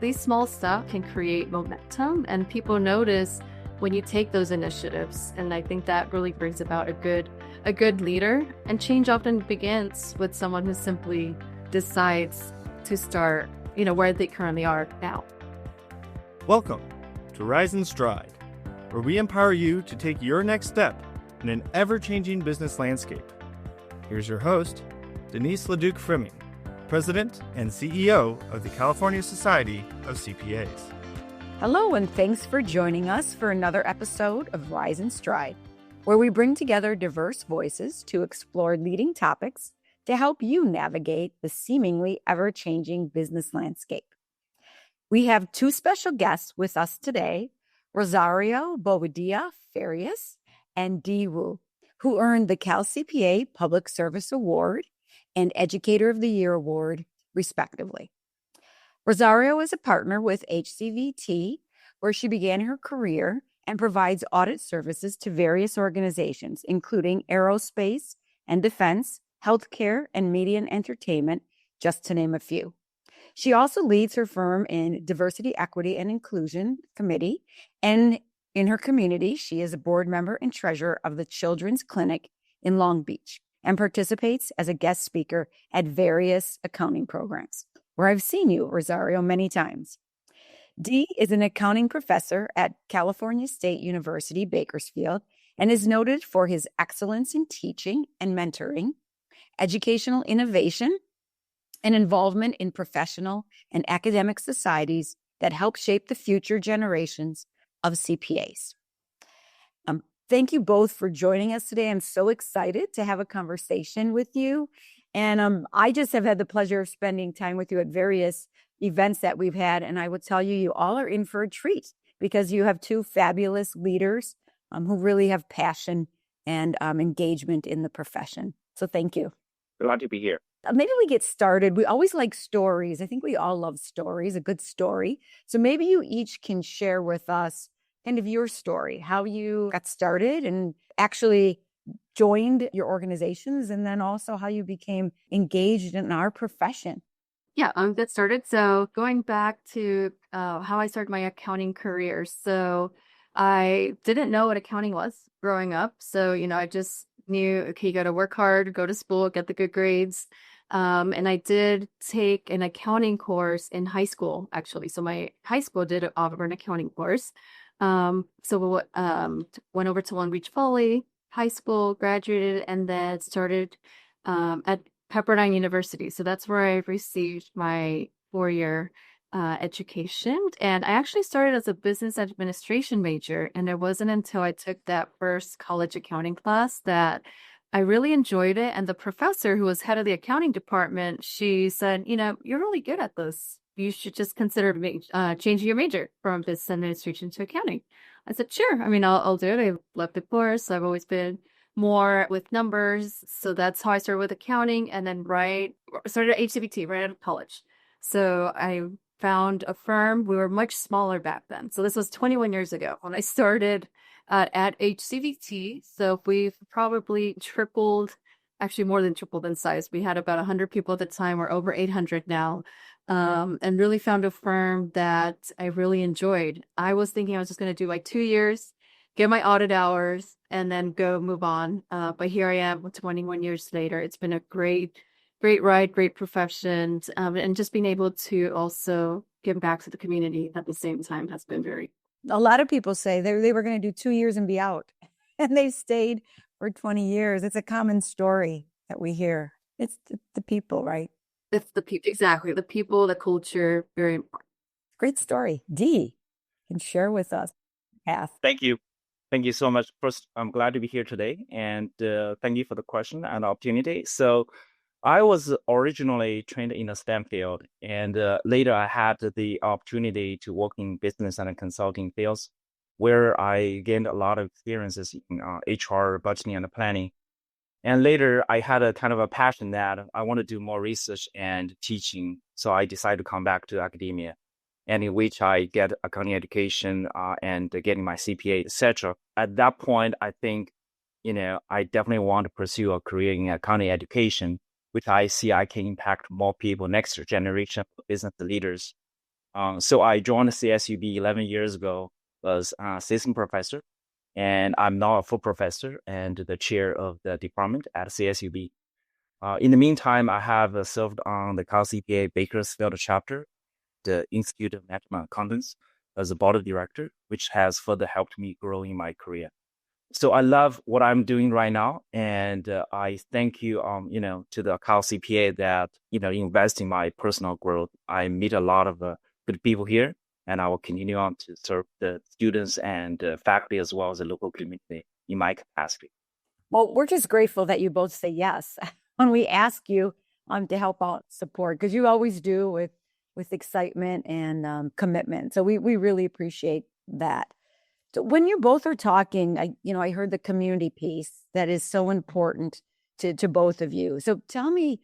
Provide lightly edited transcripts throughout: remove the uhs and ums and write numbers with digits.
these small stuff can create momentum, and people notice when you take those initiatives. And I think that really brings about a good leader. And change often begins with someone who simply decides to start, where they currently are now. Welcome to Rise and Stride, where we empower you to take your next step in an ever-changing business landscape. Here's your host, Denise Leduc-Frimming, President and CEO of the California Society of CPAs. Hello, and thanks for joining us for another episode of Rise and Stride, where we bring together diverse voices to explore leading topics to help you navigate the seemingly ever-changing business landscape. We have two special guests with us today, Rosario Bobadilla-Farias and Dee Wu, who earned the CalCPA Public Service Award and Educator of the Year Award, respectively. Rosario is a partner with HCVT, where she began her career and provides audit services to various organizations, including aerospace and defense, healthcare, and media and entertainment, just to name a few. She also leads her firm in Diversity, Equity, and Inclusion Committee, and in her community, she is a board member and treasurer of the Children's Clinic in Long Beach and participates as a guest speaker at various accounting programs, where I've seen you, Rosario, many times. Dee is an accounting professor at California State University, Bakersfield, and is noted for his excellence in teaching and mentoring, educational innovation, and involvement in professional and academic societies that help shape the future generations of CPAs. Thank you both for joining us today. I'm so excited to have a conversation with you. And I just have had the pleasure of spending time with you at various events that we've had. And I would tell you, you all are in for a treat because you have two fabulous leaders who really have passion and engagement in the profession. So thank you. Glad to be here. Maybe we get started. We always like stories. I think we all love stories, a good story. So maybe you each can share with us kind of your story, how you got started and actually joined your organizations, and then also how you became engaged in our profession. Yeah, I'll get started. So going back to how I started my accounting career. So I didn't know what accounting was growing up. So, I just knew, okay, you got to work hard, go to school, get the good grades. And I did take an accounting course in high school, actually. So my high school did offer an accounting course. So went over to Long Beach Valley High School, graduated, and then started at Pepperdine University. So that's where I received my 4-year education. And I actually started as a business administration major. And it wasn't until I took that first college accounting class that I really enjoyed it. And the professor who was head of the accounting department, she said, you're really good at this. You should just consider changing your major from business administration to accounting. I said, sure. I'll do it. I love the course. I've always been more with numbers. So that's how I started with accounting. And then started at HCVT right out of college. So I found a firm. We were much smaller back then. So this was 21 years ago when I started at HCVT. So we've probably actually more than tripled in size. We had about 100 people at the time. We're over 800 now. And really found a firm that I really enjoyed. I was thinking I was just going to do like 2 years, get my audit hours, and then go move on. But here I am 21 years later. It's been a great ride, great profession. And just being able to also give back to the community at the same time has been very. A lot of people say they were going to do 2 years and be out, and they stayed for 20 years. It's a common story that we hear. It's the people, right? It's the people, exactly. The people, the culture, very important. Great story. Dee, can share with us. Path. Thank you. Thank you so much. First, I'm glad to be here today, and thank you for the question and opportunity. So I was originally trained in the STEM field, and later I had the opportunity to work in business and consulting fields, where I gained a lot of experiences in HR, budgeting, and planning. And later, I had a kind of a passion that I want to do more research and teaching. So I decided to come back to academia, and in which I get accounting education and getting my CPA, etc. At that point, I think, I definitely want to pursue a career in accounting education, which I see I can impact more people, next generation of business leaders. So I joined CSUB 11 years ago as an assistant professor, and I'm now a full professor and the chair of the department at CSUB. In the meantime, I have served on the CalCPA Bakersfield chapter, the Institute of Management Accountants, as a board director, which has further helped me grow in my career. So I love what I'm doing right now, and I thank you, to the CalCPA that invest in my personal growth. I meet a lot of good people here, and I will continue on to serve the students and faculty as well as the local community in my capacity. Well, we're just grateful that you both say yes when we ask you to help out support, because you always do with excitement and commitment. So we really appreciate that. So when you both are talking, I heard the community piece that is so important to both of you. So tell me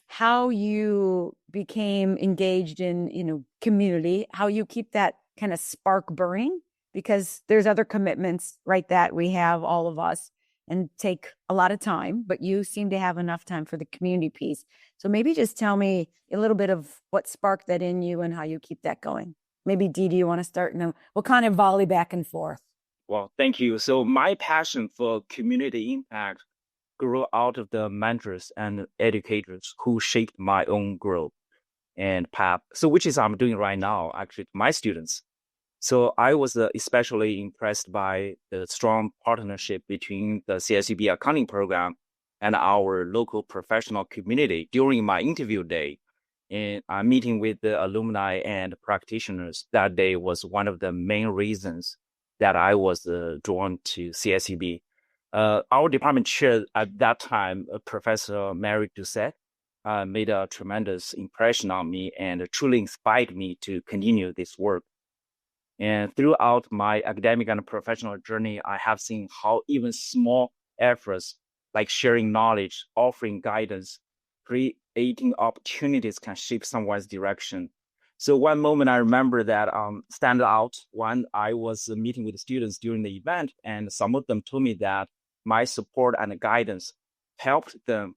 how you became engaged in community, how you keep that kind of spark burning, because there's other commitments, right, that we have, all of us, and take a lot of time, but you seem to have enough time for the community piece. So maybe just tell me a little bit of what sparked that in you and how you keep that going. Maybe Dee, do you want to start? And then we'll kind of volley back and forth. Well, thank you. So my passion for community impact grew out of the mentors and educators who shaped my own growth and path. So which is I'm doing right now, actually, to my students. So I was especially impressed by the strong partnership between the CSUB accounting program and our local professional community during my interview day. And meeting with the alumni and practitioners that day was one of the main reasons that I was drawn to CSUB. Our department chair at that time, Professor Mary Doucette, made a tremendous impression on me and truly inspired me to continue this work. And throughout my academic and professional journey, I have seen how even small efforts like sharing knowledge, offering guidance, creating opportunities can shape someone's direction. So one moment I remember that stand out when I was meeting with the students during the event, and some of them told me that my support and guidance helped them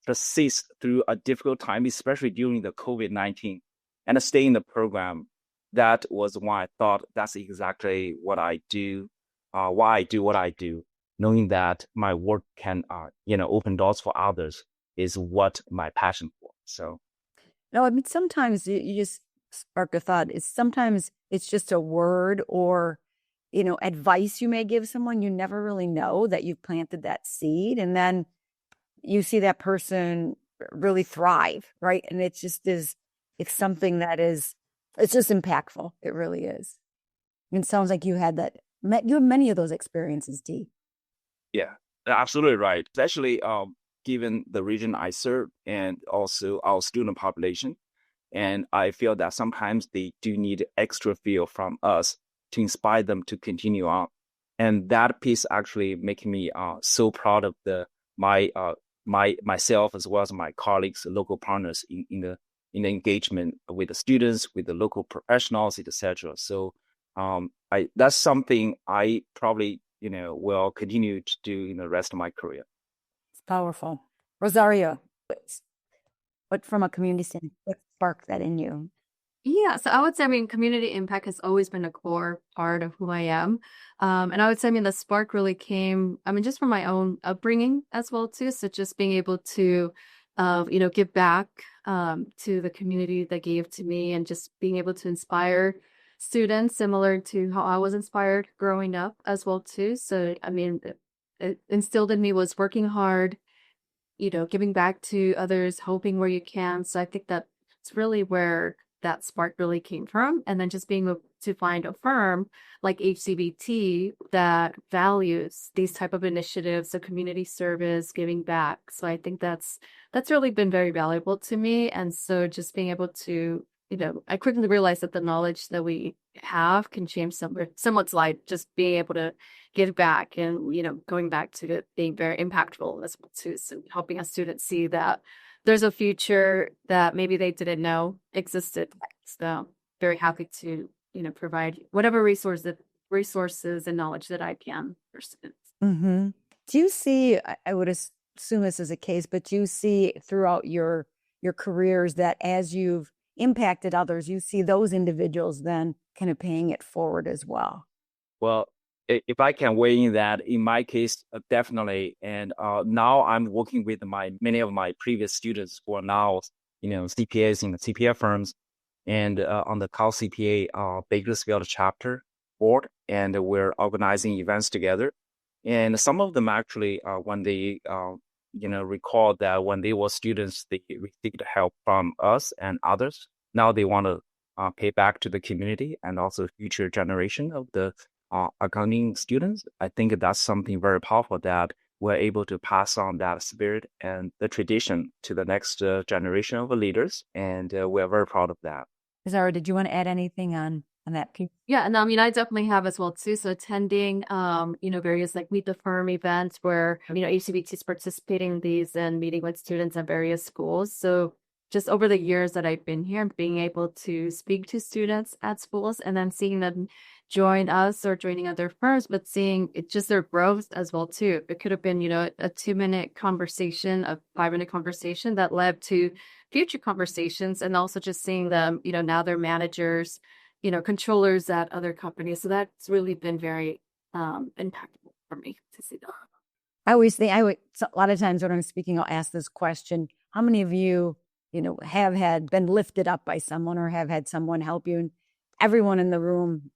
persist through a difficult time, especially during the COVID-19, and stay in the program. That was why I thought that's exactly what I do, why I do what I do, knowing that my work can, open doors for others is what my passion for. So, no, I mean, sometimes you just spark a thought. Sometimes it's just a word or, advice you may give someone. You never really know that you've planted that seed, and then you see that person really thrive, right? And it's something that is, it's just impactful. It really is. And it sounds like you had many of those experiences, Dee. Yeah, absolutely right. Especially given the region I serve and also our student population. And I feel that sometimes they do need extra feel from us to inspire them to continue on. And that piece actually making me so proud of myself as well as my colleagues, local partners in the engagement with the students, with the local professionals, etc. So that's something I probably will continue to do in the rest of my career. It's powerful. Rosario, what from a community standpoint, what sparked that in you? Yeah, so I would say, community impact has always been a core part of who I am. And I would say, the spark really came, just from my own upbringing as well, too. So just being able to, give back to the community that gave to me and just being able to inspire students similar to how I was inspired growing up as well, too. So, it instilled in me was working hard, giving back to others, hoping where you can. So I think that's really where that spark really came from. And then just being able to find a firm like HCBT that values these type of initiatives, so community service, giving back. So I think that's really been very valuable to me. And so just being able to, I quickly realized that the knowledge that we have can change someone's life, just being able to give back and, going back to it being very impactful as well too. So helping us students see that there's a future that maybe they didn't know existed. So very happy to, provide whatever resources and knowledge that I can for students. Mm-hmm. Do you see, I would assume this is a case, but do you see throughout your careers that as you've, impacted others, you see those individuals then kind of paying it forward as well. Well, if I can weigh in that, in my case, definitely. And now I'm working with many of my previous students who are now, CPAs in the CPA firms, and on the CalCPA Bakersfield chapter board, and we're organizing events together. And some of them actually, when they, recall that when they were students, they received help from us and others. Now they want to pay back to the community and also future generation of the accounting students. I think that's something very powerful that we're able to pass on that spirit and the tradition to the next generation of leaders. And we're very proud of that. Rosario, did you want to add anything on that piece? Yeah, and I mean, I definitely have as well too. So attending, various like Meet the Firm events where, HCBT is participating in these and meeting with students at various schools. So just over the years that I've been here, being able to speak to students at schools and then seeing them join us or joining other firms, but seeing it just their growth as well too. It could have been, a 2-minute conversation, a 5-minute conversation that led to future conversations, and also just seeing them, now they're managers, controllers at other companies. So that's really been very impactful for me to see that. I always think a lot of times when I'm speaking, I'll ask this question: how many of you, have been lifted up by someone or have had someone help you? And everyone in the room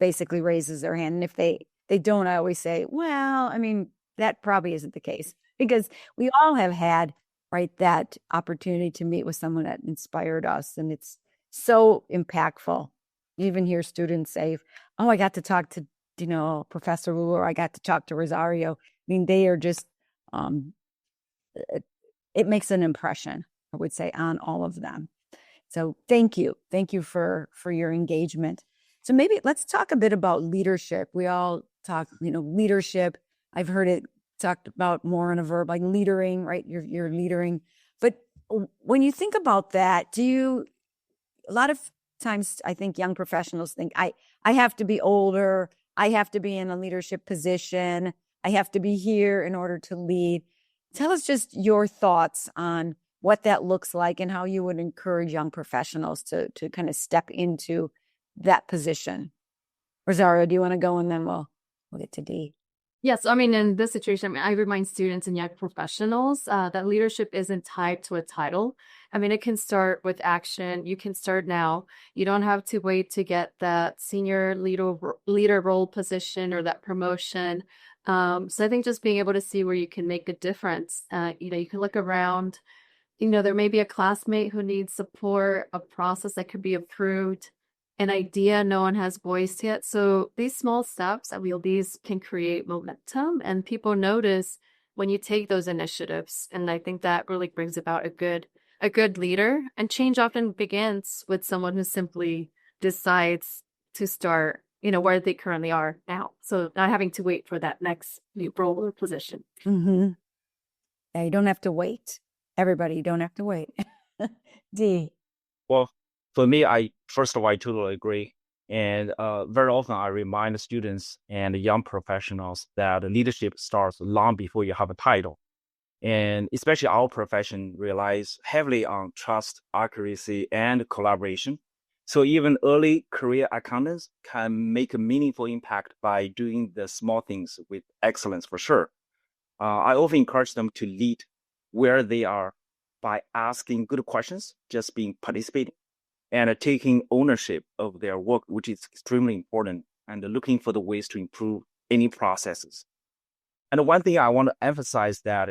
basically raises their hand. And if they don't, I always say, well, I mean, that probably isn't the case, because we all have had, right, that opportunity to meet with someone that inspired us. And it's so impactful. You even hear students say, oh, I got to talk to, Professor Wu, or I got to talk to Rosario. I mean, they are just, it makes an impression, I would say, on all of them. So thank you. Thank you for your engagement. So maybe let's talk a bit about leadership. We all talk, leadership. I've heard it talked about more in a verb like leadering, right? You're leadering. But when you think about that, a lot of times I think young professionals think, I have to be older. I have to be in a leadership position. I have to be here in order to lead. Tell us just your thoughts on what that looks like and how you would encourage young professionals to kind of step into that position. Rosario, do you want to go, and then we'll get to Dee? Yes, I mean, in this situation, I remind students and young professionals that leadership isn't tied to a title. I mean, it can start with action. You can start now. You don't have to wait to get that senior leader role position or that promotion. So I think just being able to see where you can make a difference. You can look around. There may be a classmate who needs support, a process that could be approved, an idea no one has voiced yet. So these small steps, these can create momentum, and people notice when you take those initiatives. And I think that really brings about a good leader. And change often begins with someone who simply decides to start, where they currently are now. So not having to wait for that next new role or position. Mm-hmm. Yeah, you don't have to wait. Everybody, you don't have to wait. Dee. Well, for me, I totally agree. And very often I remind students and young professionals that leadership starts long before you have a title. And especially our profession relies heavily on trust, accuracy, and collaboration. So even early career accountants can make a meaningful impact by doing the small things with excellence, for sure. I often encourage them to lead where they are by asking good questions, just being participating, and taking ownership of their work, which is extremely important, and looking for the ways to improve any processes. And one thing I want to emphasize that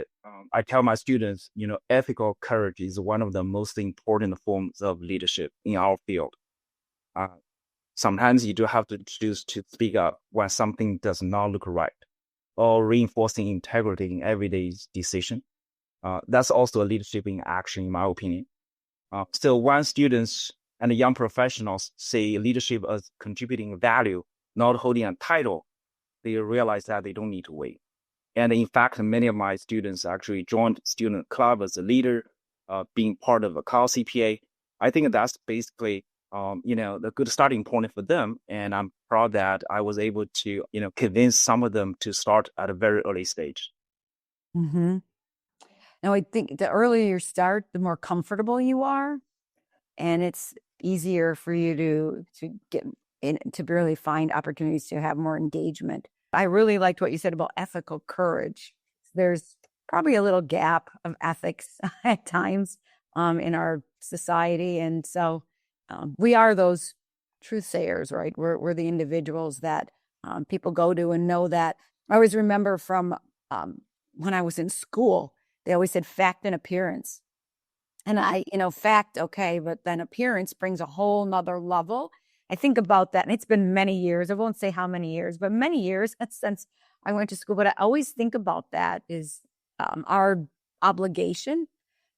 I tell my students, ethical courage is one of the most important forms of leadership in our field. Sometimes you do have to choose to speak up when something does not look right, or reinforcing integrity in everyday decision. That's also a leadership in action, in my opinion. So when students and young professionals see leadership as contributing value, not holding a title, they realize that they don't need to wait. And in fact, many of my students actually joined student club as a leader, being part of a CalCPA. I think that's basically, the good starting point for them. And I'm proud that I was able to, convince some of them to start at a very early stage. Mm-hmm. Now, I think the earlier you start, the more comfortable you are. and it's easier for you to get in, to really find opportunities to have more engagement. I really liked what you said about ethical courage. There's probably a little gap of ethics at times in our society, and so we are those truth sayers, right? We're the individuals that people go to and know that. I always remember from when I was in school, they always said fact and appearance. And fact, okay, but then appearance brings a whole nother level. I think about that, and it's been many years. I won't say how many years, but many years since I went to school. But I always think about that is our obligation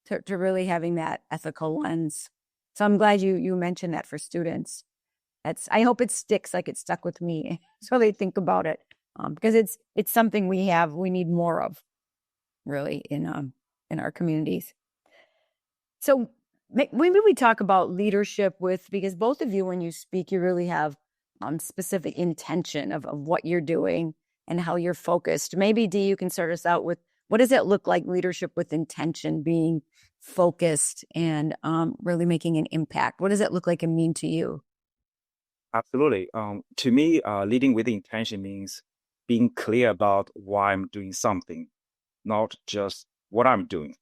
to really having that ethical lens. So I'm glad you mentioned that for students. I hope it sticks like it stuck with me, so they think about it, because it's something we need more of, really, in our communities. So maybe we talk about leadership because both of you, when you speak, you really have specific intention of what you're doing and how you're focused. Maybe, Dee, you can start us out with, what does it look like, leadership with intention, being focused and really making an impact? What does it look like and mean to you? Absolutely. To me, leading with intention means being clear about why I'm doing something, not just what I'm doing.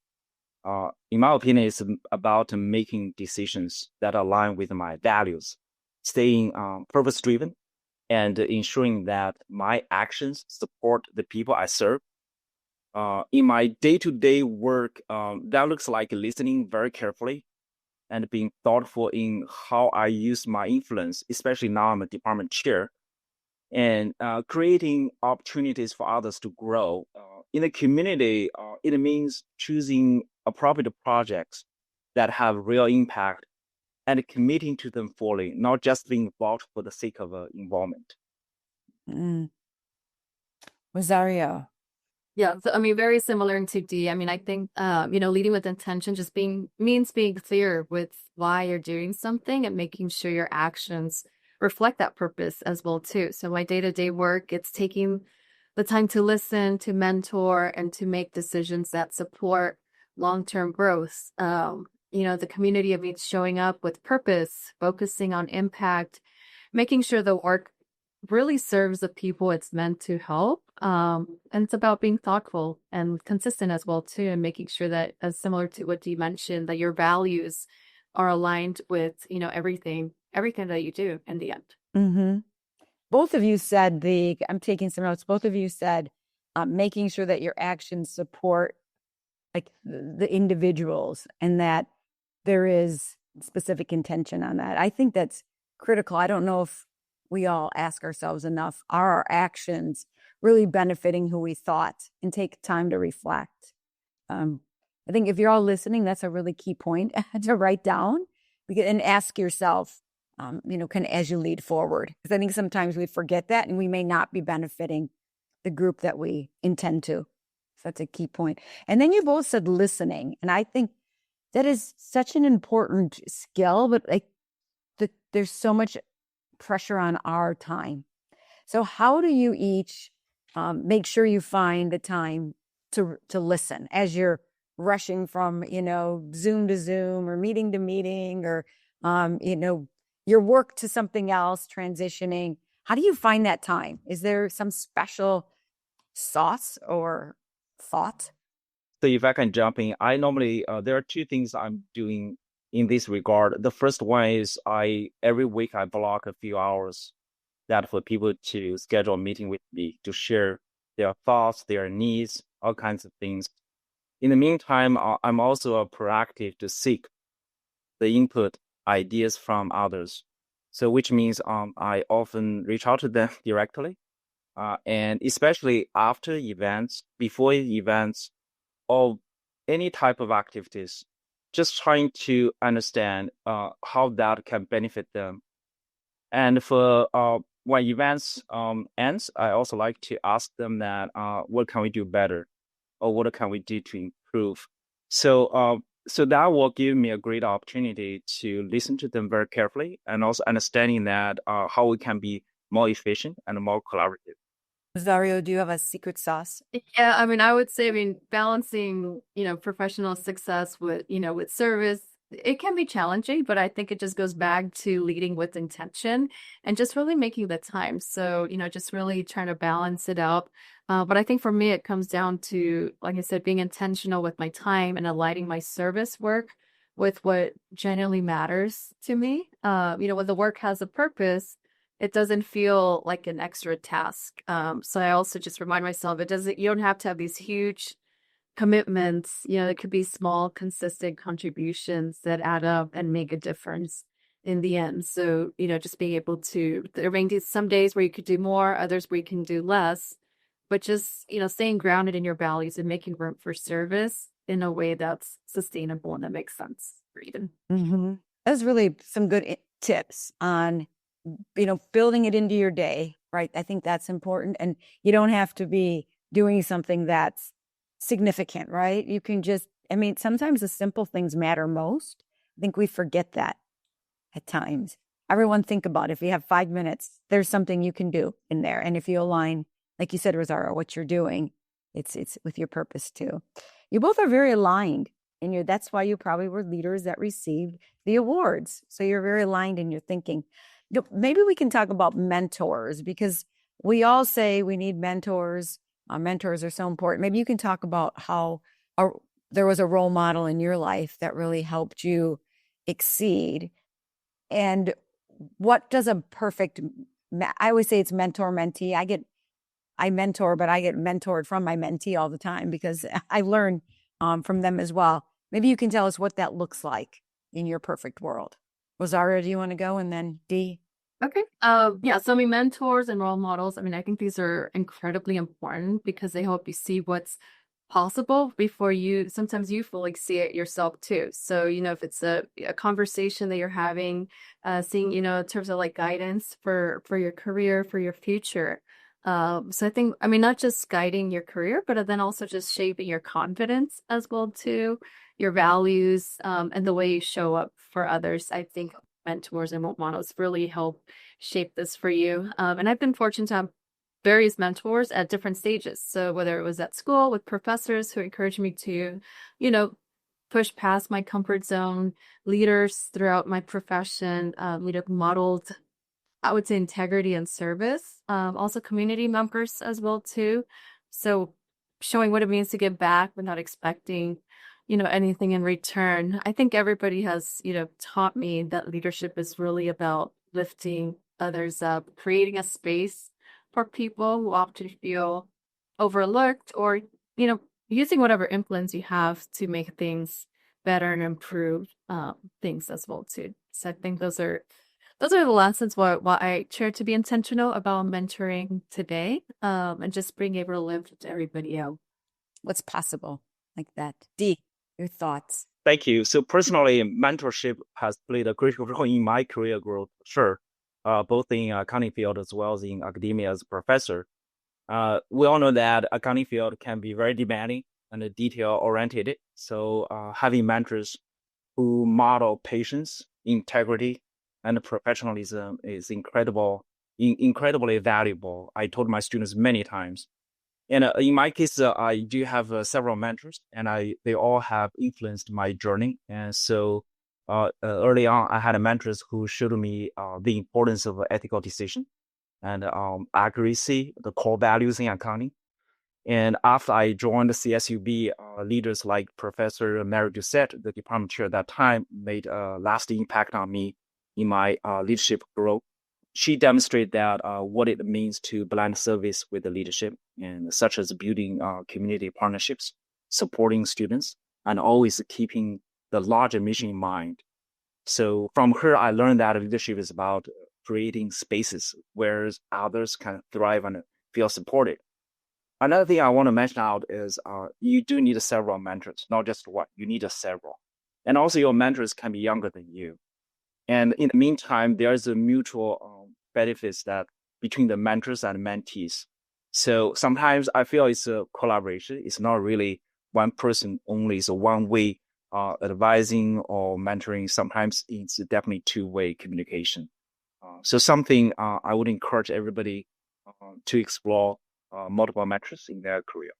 In my opinion, it's about making decisions that align with my values, staying purpose-driven, and ensuring that my actions support the people I serve. In my day-to-day work, that looks like listening very carefully and being thoughtful in how I use my influence, especially now I'm a department chair, and creating opportunities for others to grow. In the community, it means choosing appropriate projects that have real impact and committing to them fully, not just being involved for the sake of involvement. Rosario. Yeah, so, I mean, very similar to D. I mean, I think, leading with intention just means being clear with why you're doing something and making sure your actions reflect that purpose as well, too. So my day-to-day work, it's taking the time to listen, to mentor, and to make decisions that support long-term growth. The community of each showing up with purpose, focusing on impact, making sure the work really serves the people it's meant to help. And it's about being thoughtful and consistent as well, too, and making sure that, as similar to what Dee mentioned, that your values are aligned with, everything that you do in the end. Mm-hmm. Both of you said I'm taking some notes. Both of you said making sure that your actions support like the individuals and that there is specific intention on that. I think that's critical. I don't know if we all ask ourselves enough, are our actions really benefiting who we thought, and take time to reflect. I think if you're all listening, that's a really key point to write down and ask yourself, as you lead forward. Because I think sometimes we forget that and we may not be benefiting the group that we intend to. So that's a key point. And then you both said listening. And I think that is such an important skill, but there's so much pressure on our time. So how do you each make sure you find the time to listen as you're rushing from, Zoom to Zoom or meeting to meeting or, your work to something else, transitioning? How do you find that time? Is there some special sauce or thought? So if I can jump in, I normally, there are two things I'm doing in this regard. The first one is every week I block a few hours that for people to schedule a meeting with me to share their thoughts, their needs, all kinds of things. In the meantime, I'm also proactive to seek the input ideas from others. So which means I often reach out to them directly, and especially after events, before events, or any type of activities, just trying to understand how that can benefit them. And for when events ends, I also like to ask them that what can we do better, or what can we do to improve. So that will give me a great opportunity to listen to them very carefully, and also understanding that how we can be more efficient and more collaborative. Rosario, do you have a secret sauce? Yeah, I mean, I would say, balancing, professional success with, with service it can be challenging, but I think it just goes back to leading with intention and just really making the time. So, just really trying to balance it out. But I think for me, it comes down to, like I said, being intentional with my time and aligning my service work with what genuinely matters to me. When the work has a purpose, it doesn't feel like an extra task. So I also just remind myself, you don't have to have these huge commitments. It could be small, consistent contributions that add up and make a difference in the end. So, just being able to arrange some days where you could do more, others where you can do less, but just, staying grounded in your values and making room for service in a way that's sustainable and that makes sense for Eden. Mm-hmm. That's really some good tips on, building it into your day, right? I think that's important. And you don't have to be doing something that's significant, right? You can just, sometimes the simple things matter most. I think we forget that at times. Everyone think about it. If you have 5 minutes, there's something you can do in there. And if you align, like you said, Rosario, what you're doing, it's with your purpose too. You both are very aligned and that's why you probably were leaders that received the awards. So you're very aligned in your thinking. Maybe we can talk about mentors, because we all say we need mentors. Mentors are so important. Maybe you can talk about how there was a role model in your life that really helped you exceed. And what does a perfect, I always say it's mentor mentee. I mentor, but I get mentored from my mentee all the time because I learn from them as well. Maybe you can tell us what that looks like in your perfect world. Rosario, do you want to go? And then Dee? Okay. Yeah. So mentors and role models, I think these are incredibly important because they help you see what's possible before sometimes you fully see it yourself too. So, if it's a conversation that you're having, seeing, in terms of like guidance for your career, for your future. So I think, not just guiding your career, but then also just shaping your confidence as well too, your values, and the way you show up for others. I think mentors and role models really help shape this for you. And I've been fortunate to have various mentors at different stages. So whether it was at school with professors who encouraged me to, push past my comfort zone, leaders throughout my profession, modeled, I would say, integrity and service. Also community members as well too. So showing what it means to give back but not expecting, anything in return. I think everybody has, taught me that leadership is really about lifting others up, creating a space for people who often feel overlooked, or, using whatever influence you have to make things better and improve things as well too. So I think those are the lessons why I try to be intentional about mentoring today, and just being able to live to everybody else. What's possible like that? Dee, your thoughts? Thank you. So personally, mentorship has played a critical role in my career growth, sure, both in accounting field as well as in academia as a professor. We all know that accounting field can be very demanding and detail-oriented. So having mentors who model patience, integrity, and professionalism is incredibly valuable. I told my students many times. And in my case, I do have several mentors, and they all have influenced my journey. And so early on, I had mentors who showed me the importance of ethical decision and accuracy, the core values in accounting. And after I joined the CSUB, leaders like Professor Mary Doucette, the department chair at that time, made a lasting impact on me in my leadership growth. She demonstrated that what it means to blend service with the leadership, and such as building community partnerships, supporting students, and always keeping the larger mission in mind. So from her, I learned that leadership is about creating spaces where others can thrive and feel supported. Another thing I want to mention out is you do need several mentors, not just one. You need several. And also your mentors can be younger than you. And in the meantime, there's a mutual benefits that between the mentors and mentees. So sometimes I feel it's a collaboration. It's not really one person only. It's a one-way advising or mentoring. Sometimes it's definitely two-way communication. So something I would encourage everybody to explore multiple mentors in their career.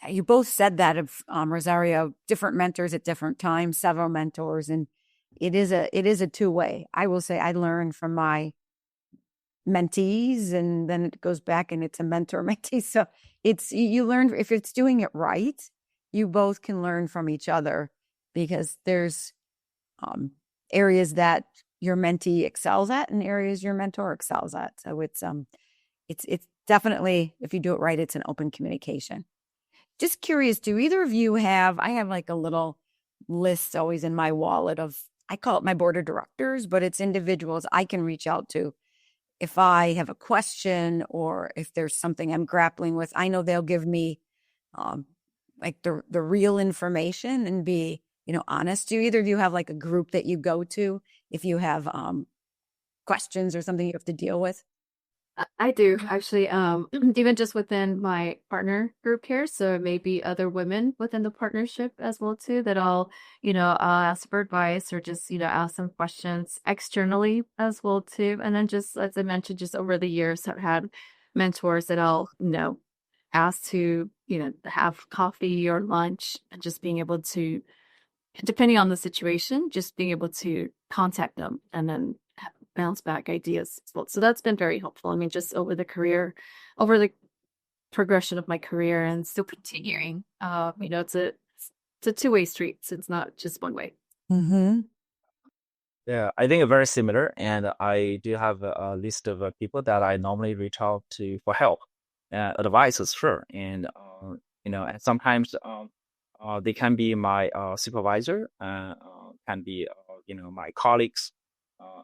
you both said that of Rosario, different mentors at different times, several mentors, and it is a two-way. I will say I learned from my mentees, and then it goes back and it's a mentor mentee. So you learn, if it's doing it right, you both can learn from each other, because there's areas that your mentee excels at and areas your mentor excels at. So it's definitely, if you do it right, it's an open communication. Just curious, do either of you have, I have like a little list always in my wallet of, I call it my board of directors, but it's individuals I can reach out to if I have a question or if there's something I'm grappling with. I know they'll give me like the real information and be, honest. Do either of you have like a group that you go to if you have questions or something you have to deal with? I do actually, even just within my partner group here. So it may be other women within the partnership as well too, that I'll ask for advice or just, ask some questions externally as well too. And then just, as I mentioned, just over the years, I've had mentors that I'll, ask to, have coffee or lunch, and just being able to, depending on the situation, just being able to contact them and then bounce back ideas as well. So that's been very helpful. I mean, just over the progression of my career, and still continuing. It's a two-way street. So it's not just one way. Mm-hmm. Yeah, I think very similar. And I do have a list of people that I normally reach out to for help, advice, sure. And, and sometimes they can be my supervisor, can be, my colleagues,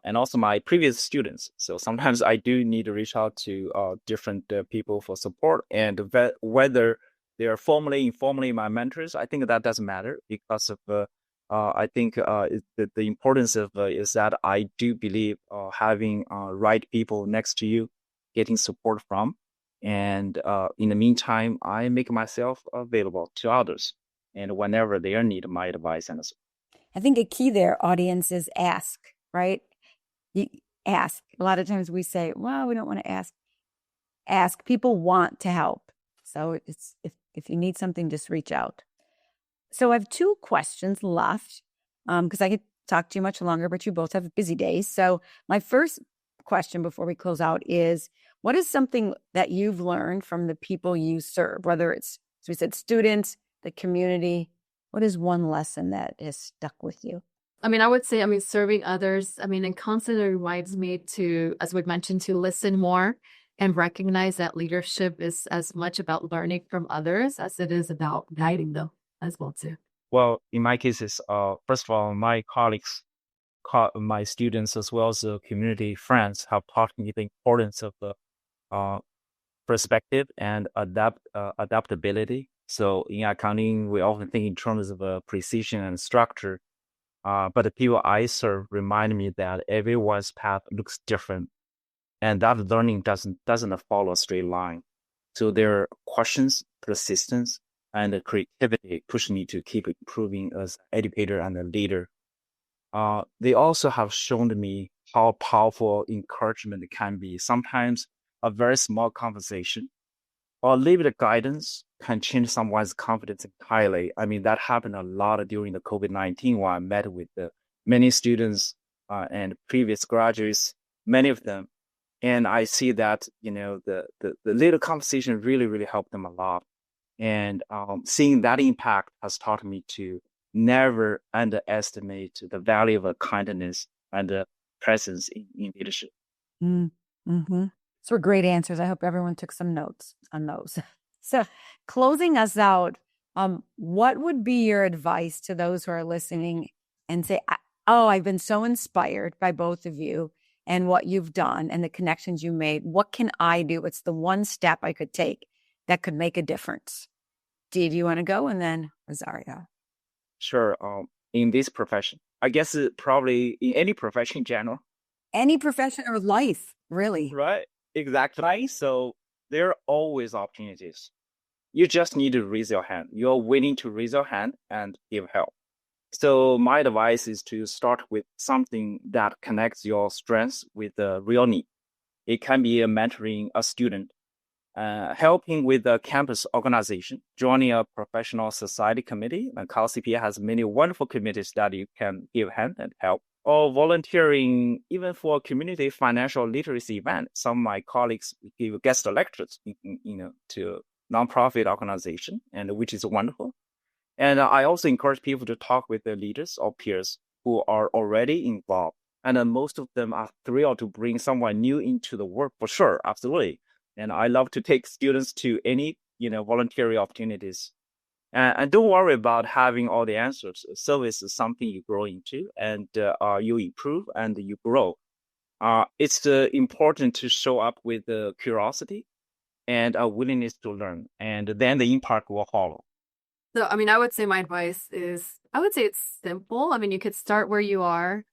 and also my previous students. So sometimes I do need to reach out to different people for support, and whether they are formally, informally my mentors, I think that doesn't matter, because of I think the importance of is that I do believe having right people next to you, getting support from, and in the meantime, I make myself available to others, and whenever they need my advice and support. I think a key there, audience, is ask, right? You ask. A lot of times we say, well, we don't want to ask. Ask. People want to help. So it's if you need something, just reach out. So I have two questions left, because I could talk to you much longer, but you both have busy days. So my first question before we close out is, what is something that you've learned from the people you serve, whether it's, as we said, students, the community? What is one lesson that has stuck with you? I mean, I would say, serving others, and constantly reminds me to, as we mentioned, to listen more and recognize that leadership is as much about learning from others as it is about guiding them as well too. Well, in my cases, first of all, my colleagues, my students, as well as the community friends, have taught me the importance of the perspective and adaptability. So in accounting, we often think in terms of precision and structure. But the people I serve remind me that everyone's path looks different, and that learning doesn't follow a straight line. So there are questions, persistence, and creativity push me to keep improving as an educator and a leader. They also have shown me how powerful encouragement can be. Sometimes a very small conversation or limited guidance can change someone's confidence entirely. I mean, that happened a lot during the COVID-19 when I met with many students and previous graduates, many of them. And I see that, the little conversation really, really helped them a lot. And seeing that impact has taught me to never underestimate the value of kindness and presence in leadership. Mm-hmm. Those were great answers. I hope everyone took some notes on those. So closing us out, what would be your advice to those who are listening and say, I've been so inspired by both of you and what you've done and the connections you made. What can I do? It's the one step I could take that could make a difference. Dee, do you want to go? And then Rosario. Sure. In this profession, I guess probably in any profession in general. Any profession or life, really. Right. Exactly. So there are always opportunities. You just need to raise your hand. You're willing to raise your hand and give help. So my advice is to start with something that connects your strengths with the real need. It can be mentoring a student, helping with the campus organization, joining a professional society committee. And CalCPA has many wonderful committees that you can give hand and help. Or volunteering even for a community financial literacy event. Some of my colleagues give guest lectures, to nonprofit organization, and which is wonderful. And I also encourage people to talk with their leaders or peers who are already involved. And most of them are thrilled to bring someone new into the work, for sure, absolutely. And I love to take students to any, voluntary opportunities. And don't worry about having all the answers. Service is something you grow into, and you improve and you grow. It's important to show up with curiosity and a willingness to learn, and then the impact will follow. So, I would say my advice is, I would say it's simple. You could start where you are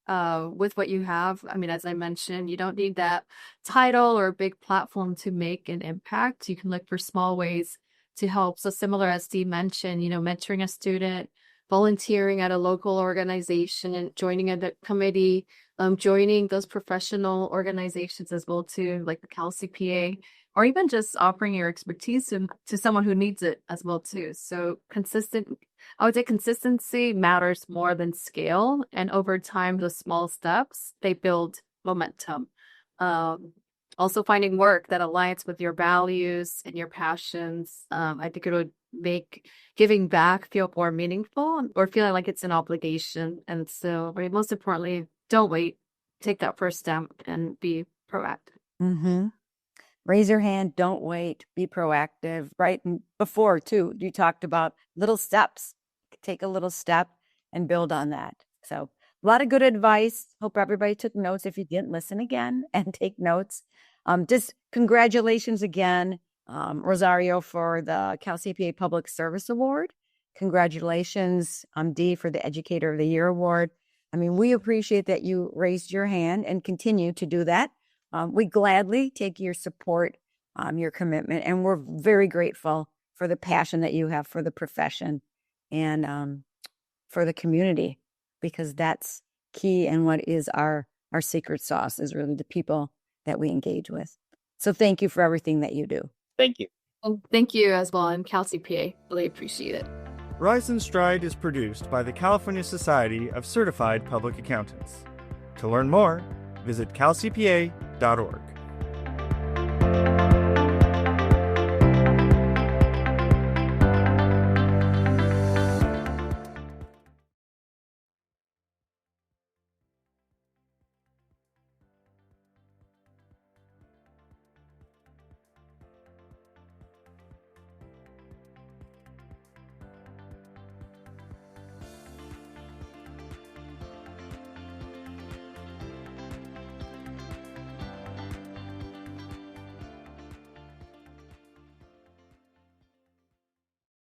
with what you have. As I mentioned, you don't need that title or a big platform to make an impact. You can look for small ways to help. So similar as Steve mentioned, mentoring a student, volunteering at a local organization, joining a committee, joining those professional organizations as well too, like the CalCPA, or even just offering your expertise to someone who needs it as well too. So I would say consistency matters more than scale. And over time, those small steps, they build momentum. Also finding work that aligns with your values and your passions. I think it would make giving back feel more meaningful or feeling like it's an obligation. And so, most importantly, don't wait. Take that first step and be proactive. Mm-hmm. Raise your hand. Don't wait. Be proactive. Right. And before, too, you talked about little steps. Take a little step and build on that. So a lot of good advice. Hope everybody took notes. If you didn't, listen again and take notes. Just congratulations again, Rosario, for the CalCPA Public Service Award. Congratulations, Dee, for the Educator of the Year Award. We appreciate that you raised your hand and continue to do that. We gladly take your support, your commitment, and we're very grateful for the passion that you have for the profession and for the community, because that's key. And what is our secret sauce is really the people that we engage with. So thank you for everything that you do. Thank you. Well, thank you as well, and CalCPA. Really appreciate it. Rise and Stride is produced by the California Society of Certified Public Accountants. To learn more, visit calcpa.org.